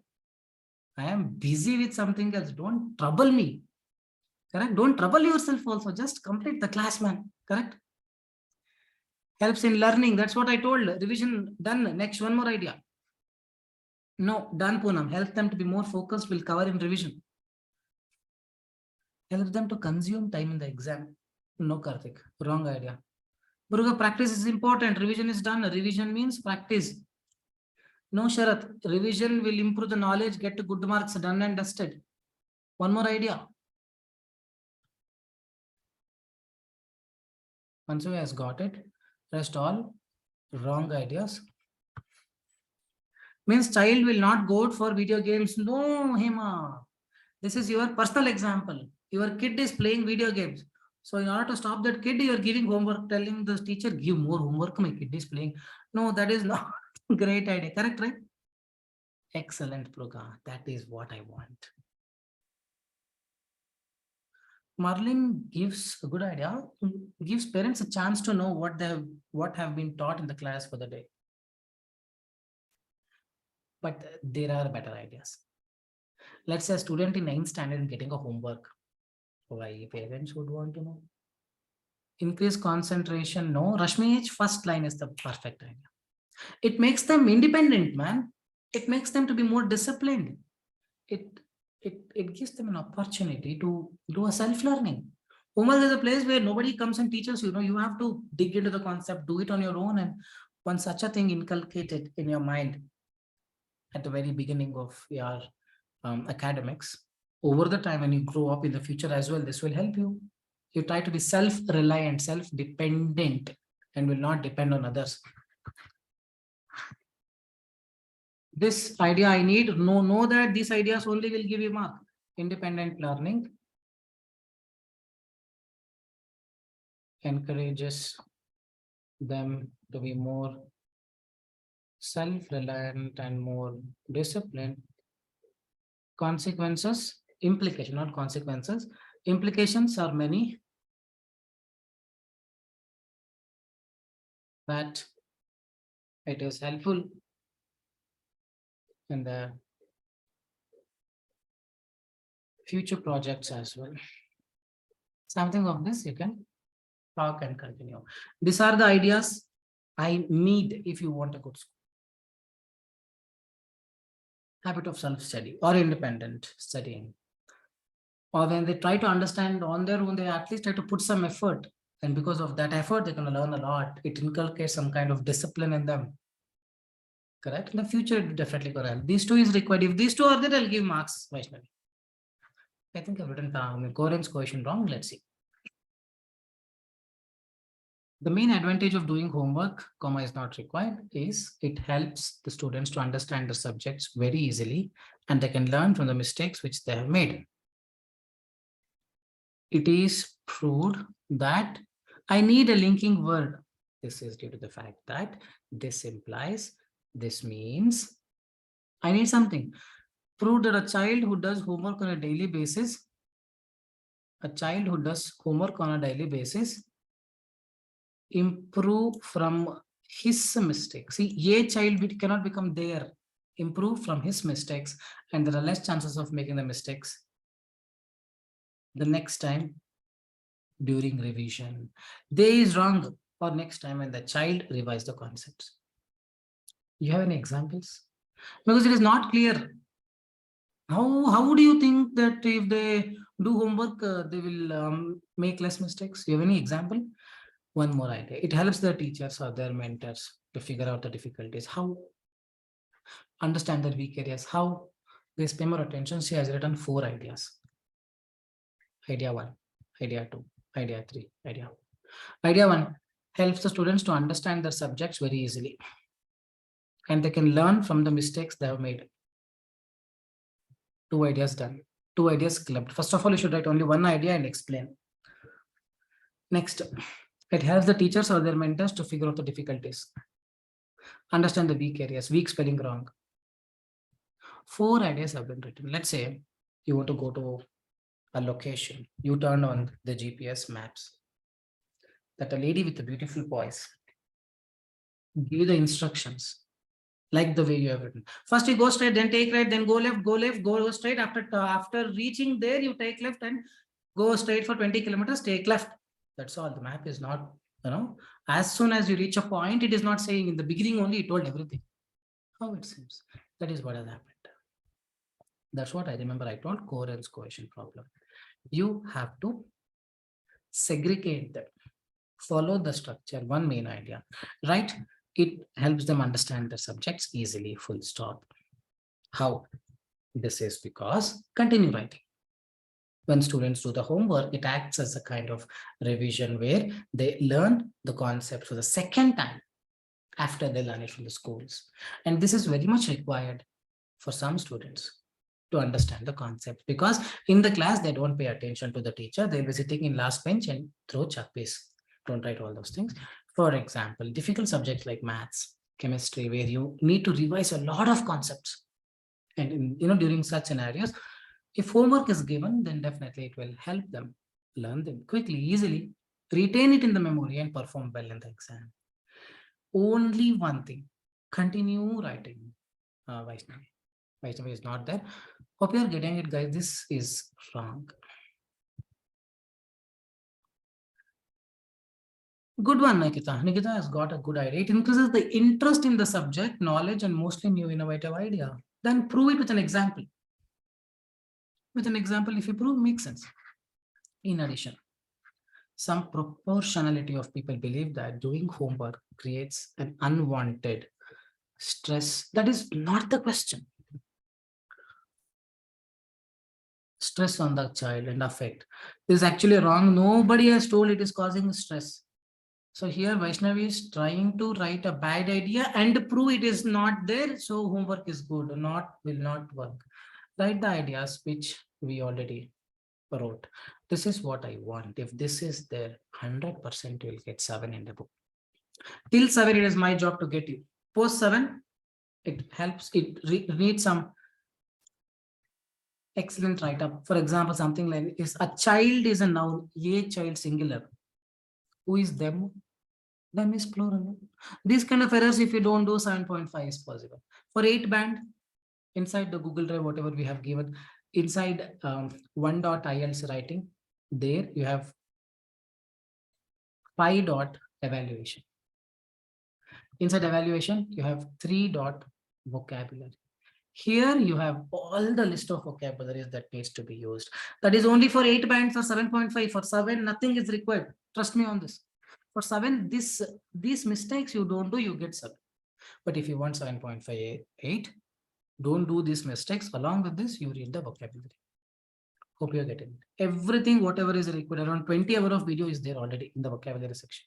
I am busy with something else. Don't trouble me. Correct? Don't trouble yourself also. Just complete the class, man. Correct? Helps in learning. That's what I told. Revision done. Next, one more idea. No, done, Poonam. Help them to be more focused. Will cover in revision. Help them to consume time in the exam. No, Karthik. Wrong idea. Muruga, practice is important. Revision is done. Revision means practice. No, Sharath. Revision will improve the knowledge. Get good marks. Done and dusted. One more idea. Once has got it. Rest all wrong ideas. Means child will not go out for video games. No, Hema. This is your personal example. Your kid is playing video games. So in order to stop that kid, you are giving homework, telling the teacher, give more homework, my kid is playing. No, that is not a great idea. Correct, right? Excellent, Pruga. That is what I want. Marlin gives a good idea, gives parents a chance to know what have been taught in the class for the day. But there are better ideas. Let's say a student in 9th standard getting a homework. Why parents would want to know? Increase concentration. No, Rashmi H, first line is the perfect idea. It makes them independent, man. It makes them to be more disciplined. It gives them an opportunity to do a self-learning. Homework is a place where nobody comes and teaches you. You have to dig into the concept, do it on your own, and once such a thing inculcated in your mind at the very beginning of your academics, over the time when you grow up in the future as well, this will help you. You try to be self-reliant, self-dependent and will not depend on others. This idea I need, know that these ideas only will give you mark. Independent learning encourages them to be more self-reliant and more disciplined. Consequences, implication, not consequences. Implications are many, that it is helpful in the future projects as well. Something of this you can talk and continue. These are the ideas I need if you want a good school. Habit of self-study or independent studying. Or when they try to understand on their own, they at least try to put some effort. And because of that effort, they're going to learn a lot. It inculcates some kind of discipline in them. Correct? In the future, it definitely going to help. These two is required. If these two are there, I'll give marks, Vaishnavi. I think I've written Corin's question wrong. Let's see. The main advantage of doing homework, comma is not required, is it helps the students to understand the subjects very easily, and they can learn from the mistakes which they have made. It is proved that I need a linking word. This is due to the fact that this implies, this means I need something. Proved that a child who does homework on a daily basis, improve from his mistakes. See, a child cannot become there. Improve from his mistakes, and there are less chances of making the mistakes the next time during revision. There is wrong, or next time when the child revises the concepts. You have any examples? Because it is not clear. How do you think that if they do homework, they will make less mistakes? You have any example? One more idea. It helps the teachers or their mentors to figure out the difficulties. How? Understand their weak areas. How? They pay more attention. She has written 4 ideas. Idea 1, idea 2, idea 3, idea 1. Idea 1 helps the students to understand their subjects very easily, and they can learn from the mistakes they have made. 2 ideas done. 2 ideas clubbed. First of all, you should write only 1 idea and explain. Next, it helps the teachers or their mentors to figure out the difficulties. Understand the weak areas, weak spelling wrong. 4 ideas have been written. Let's say you want to go to a location. You turn on the GPS maps. That a lady with a beautiful voice give the instructions like the way you have written. First you go straight, then take right, then go left, go straight. After reaching there, you take left and go straight for 20 kilometers, take left. That's all. The map is not, as soon as you reach a point, it is not saying in the beginning only, it told everything. How it seems. That is what has happened. That's what I remember. I told coherence cohesion problem. You have to segregate them. Follow the structure, one main idea, right? It helps them understand the subjects easily, full stop. How? This is because, continue writing. When students do the homework, it acts as a kind of revision where they learn the concept for the second time after they learn it from the schools. And this is very much required for some students to understand the concept, because in the class, they don't pay attention to the teacher. They'll be sitting in last bench and throw chuckpiece. Don't write all those things. For example, difficult subjects like maths, chemistry, where you need to revise a lot of concepts. And during such scenarios, if homework is given, then definitely it will help them learn them quickly, easily, retain it in the memory, and perform well in the exam. Only one thing, continue writing. Vaishnavi is not there. Hope you are getting it, guys. This is wrong. Good one, Nikita. Nikita has got a good idea. It increases the interest in the subject, knowledge, and mostly new innovative idea. Then prove it with an example. With an example, if you prove, makes sense. In addition, some proportionality of people believe that doing homework creates an unwanted stress. That is not the question. Stress on the child and affect. This is actually wrong. Nobody has told it is causing stress. So here Vaishnavi is trying to write a bad idea and prove it is not there. So homework is good, will not work. Write the ideas which we already wrote. This is what I want. If this is there, 100% you will get 7 in the book. Till 7, it is my job to get you. Post 7, it helps, it needs some excellent write-up. For example, something like is a child is a noun, a child singular. Who is them? Them is plural. These kind of errors, if you don't do, 7.5 is possible. For 8 band, inside the Google Drive, whatever we have given, inside 1.IELTS writing, there you have 5 dot evaluation. Inside evaluation, you have 3 dot vocabulary. Here you have all the list of vocabularies that needs to be used. That is only for 8 bands or 7.5. For 7, nothing is required. Trust me on this. For 7, these mistakes you don't do, you get 7. But if you want 7.58, don't do these mistakes. Along with this, you read the vocabulary. Hope you're getting it. Everything, whatever is required, around 20 hours of video is there already in the vocabulary section.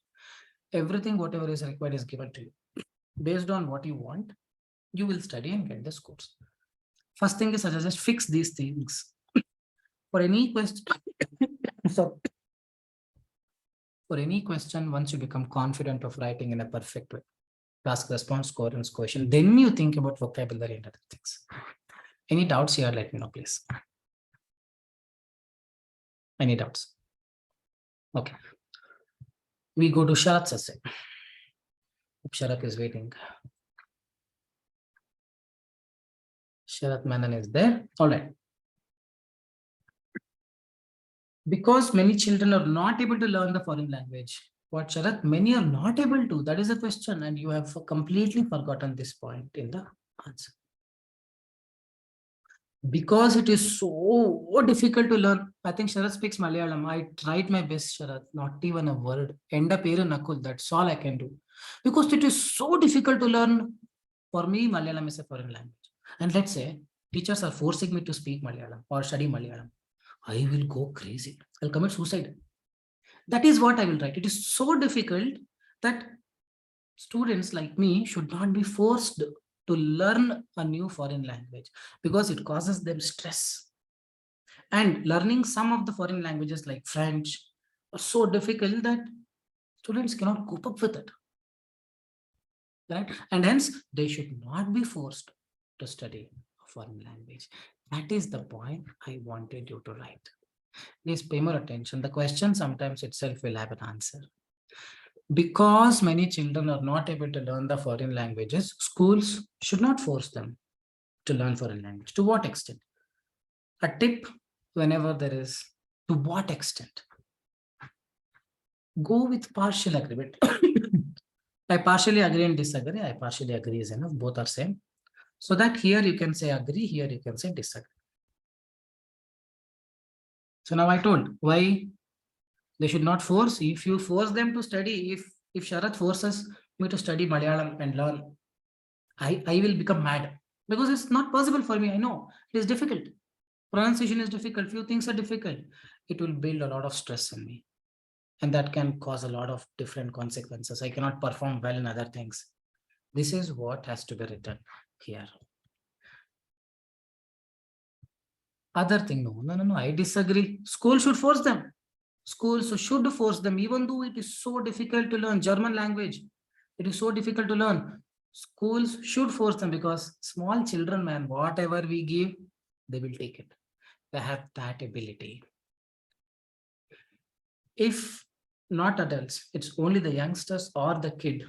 Everything, whatever is required is given to you. Based on what you want, you will study and get the scores. First thing is I just fix these things. For any question, so for any question, once you become confident of writing in a perfect way, task response, score and question, then you think about vocabulary and other things. Any doubts here, let me know, please. Any doubts? Okay. We go to Sharat's essay. Sharat is waiting. Sharat Menon is there. All right. Because many children are not able to learn the foreign language. What, Sharat? Many are not able to. That is a question, and you have completely forgotten this point in the answer. Because it is so difficult to learn. I think Sharat speaks Malayalam. I tried my best, Sharat. Not even a word. Enda peru Nakul. That's all I can do. Because it is so difficult to learn. For me, Malayalam is a foreign language. And let's say teachers are forcing me to speak Malayalam or study Malayalam. I will go crazy. I'll commit suicide. That is what I will write. It is so difficult that students like me should not be forced to learn a new foreign language because it causes them stress. And learning some of the foreign languages like French are so difficult that students cannot cope up with it. Right? And hence they should not be forced to study a foreign language. That is the point I wanted you to write. Please pay more attention. The question sometimes itself will have an answer. Because many children are not able to learn the foreign languages, schools should not force them to learn foreign language. To what extent? A tip whenever there is, to what extent? Go with partial agreement. I partially agree and disagree. I partially agree is enough. Both are same. So that here you can say agree, here you can say disagree. So now I told why they should not force. If you force them to study, if Sharat forces me to study Malayalam and learn, I will become mad because it's not possible for me. I know it is difficult. Pronunciation is difficult. Few things are difficult. It will build a lot of stress in me. And that can cause a lot of different consequences. I cannot perform well in other things. This is what has to be written here. Other thing, no, I disagree. School should force them. Schools should force them, even though it is so difficult to learn German language. It is so difficult to learn. Schools should force them because small children, man, whatever we give, they will take it. They have that ability. If not adults, it's only the youngsters or the kid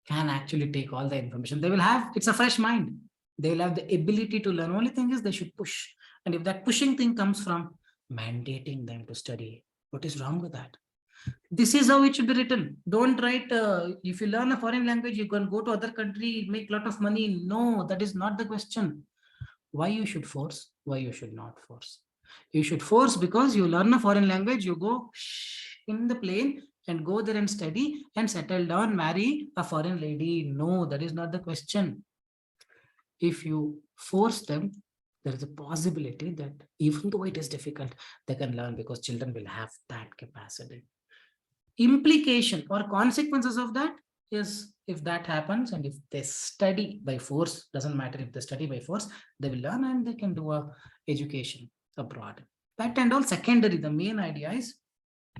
can actually take all the information. They will have, it's a fresh mind. They will have the ability to learn. Only thing is they should push. And if that pushing thing comes from mandating them to study, what is wrong with that? This is how it should be written. Don't write, if you learn a foreign language, you can go to other country, make a lot of money. No, that is not the question. Why you should force? Why you should not force? You should force because you learn a foreign language, you go in the plane and go there and study and settle down, marry a foreign lady. No, that is not the question. If you force them, there is a possibility that even though it is difficult, they can learn because children will have that capacity. Implication or consequences of that is, if that happens and if they study by force, doesn't matter if they study by force, they will learn and they can do a education abroad. That and all secondary. The main idea is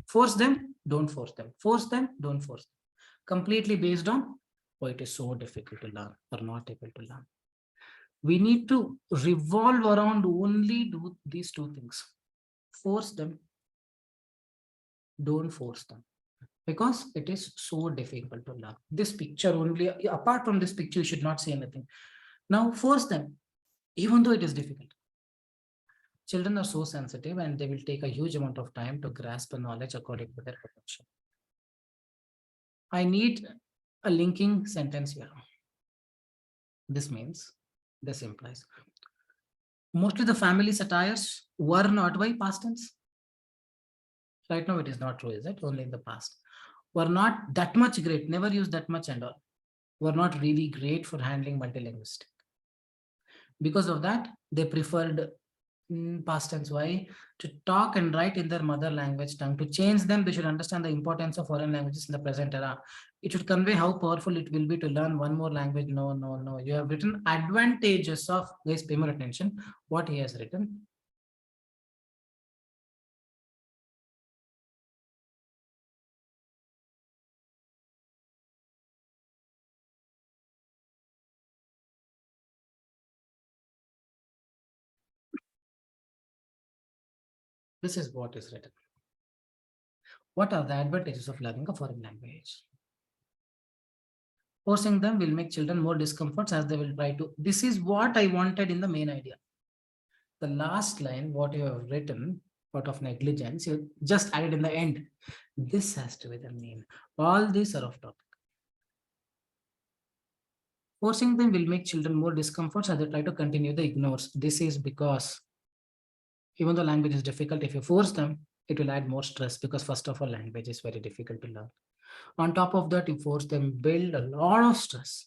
force them, don't force them. Force them, don't force them. Completely based on why it is so difficult to learn or not able to learn. We need to revolve around only do these two things. Force them, don't force them, because it is so difficult to learn. This picture only, apart from this picture, you should not say anything. Now force them, even though it is difficult. Children are so sensitive and they will take a huge amount of time to grasp the knowledge according to their potential. I need a linking sentence here. This means, this implies, mostly the family satires were not by past tense. Right now it is not true, is it? Only in the past. Were not that much great, never used that much and all. Were not really great for handling multilingualistic. Because of that, they preferred past tense. Why? To talk and write in their mother language tongue. To change them, they should understand the importance of foreign languages in the present era. It should convey how powerful it will be to learn one more language. No, no, no. You have written advantages of, guys, pay more attention. What he has written. This is what is written. What are the advantages of learning a foreign language? Forcing them will make children more discomforts as they will try to. This is what I wanted in the main idea. The last line, what you have written out of negligence, you just added in the end. This has to be the main. All these are off topic. Forcing them will make children more discomforts as they try to continue the ignores. This is because even though language is difficult, if you force them, it will add more stress, because first of all, language is very difficult to learn. On top of that, you force them, build a lot of stress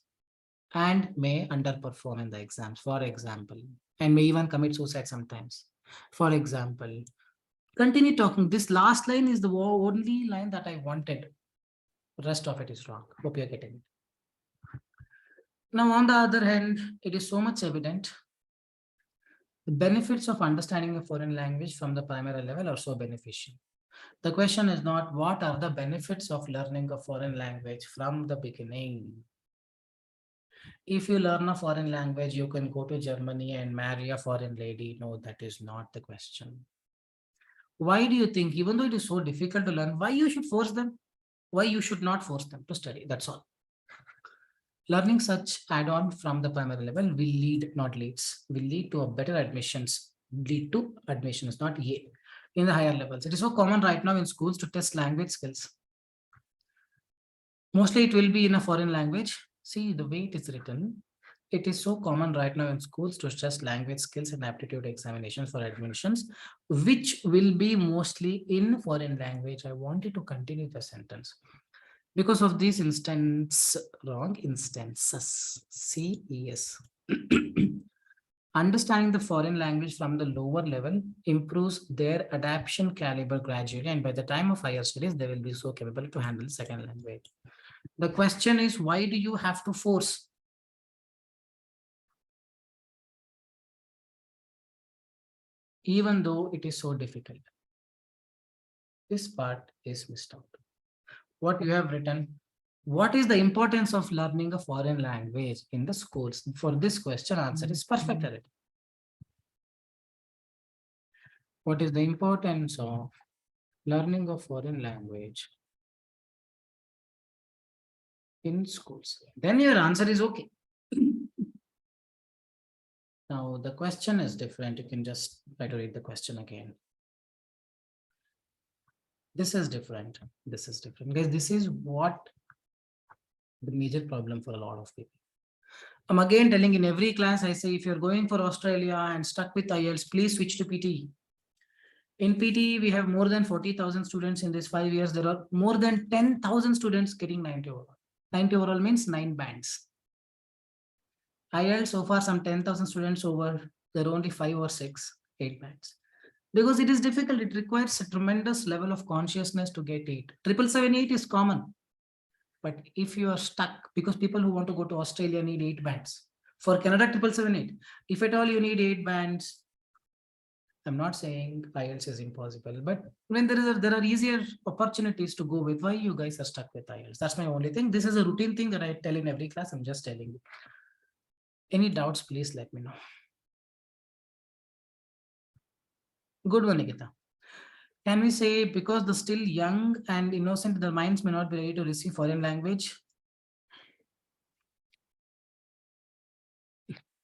and may underperform in the exams, for example, and may even commit suicide sometimes. For example, continue talking. This last line is the only line that I wanted. The rest of it is wrong. Hope you're getting it. Now, on the other hand, it is so much evident. The benefits of understanding a foreign language from the primary level are so beneficial. The question is not what are the benefits of learning a foreign language from the beginning. If you learn a foreign language, you can go to Germany and marry a foreign lady. No, that is not the question. Why do you think, even though it is so difficult to learn, why you should force them? Why you should not force them to study? That's all. Learning such add-on from the primary level will lead, not leads, will lead to a better admissions, lead to admissions, not A, in the higher levels. It is so common right now in schools to test language skills. Mostly it will be in a foreign language. See the way it is written. It is so common right now in schools to test language skills and aptitude examinations for admissions, which will be mostly in foreign language. I wanted to continue the sentence. Because of these wrong instances, CES. Understanding the foreign language from the lower level improves their adaptation caliber gradually, and by the time of higher studies, they will be so capable to handle the second language. The question is, why do you have to force? Even though it is so difficult. This part is missed out. What you have written, what is the importance of learning a foreign language in the schools? For this question, answer is perfect. What is the importance of learning a foreign language in schools? Then your answer is okay. Now the question is different. You can just try to read the question again. This is different. This is different. Guys, this is what the major problem for a lot of people. I'm again telling in every class, I say, if you're going for Australia and stuck with IELTS, please switch to PTE. In PTE, we have more than 40,000 students in these 5 years. There are more than 10,000 students getting 90 overall. 90 overall means 9 bands. IELTS, so far some 10,000 students over, there are only 5 or 6, 8 bands. because it is difficult. It requires a tremendous level of consciousness to get 8. 7778 is common. But if you are stuck, because people who want to go to Australia need 8 bands. For Canada, 7778. If at all you need 8 bands, I'm not saying IELTS is impossible, but when there are easier opportunities to go with, why you guys are stuck with IELTS? That's my only thing. This is a routine thing that I tell in every class. I'm just telling you. Any doubts, please let me know. Good one, Nikita. Can we say because the still young and innocent, their minds may not be ready to receive foreign language?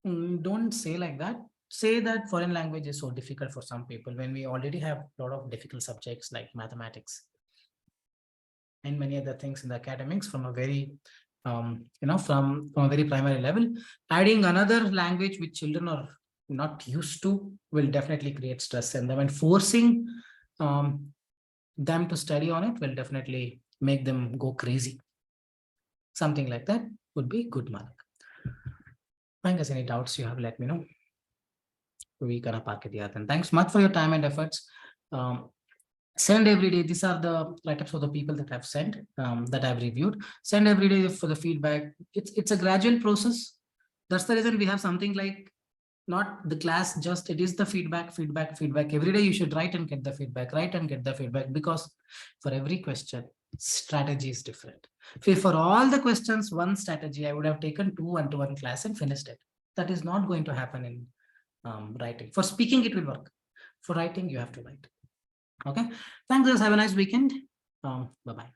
Don't say like that. Say that foreign language is so difficult for some people when we already have a lot of difficult subjects like mathematics and many other things in the academics from a very from a very primary level. Adding another language which children are not used to will definitely create stress in them, and forcing them to study on it will definitely make them go crazy. Something like that would be good, Malik. Guys, any doubts you have, let me know. We gonna park it here then. Thanks much for your time and efforts. Send every day. These are the write-ups for the people that I've sent, that I've reviewed. Send every day for the feedback. It's a gradual process. That's the reason we have something like not the class, just it is the feedback. Every day you should write and get the feedback, because for every question, strategy is different. For all the questions, one strategy, I would have taken 2 1-to-1 class and finished it. That is not going to happen in writing. For speaking, it will work. For writing, you have to write. Okay. Thanks, guys. Have a nice weekend. Bye-bye.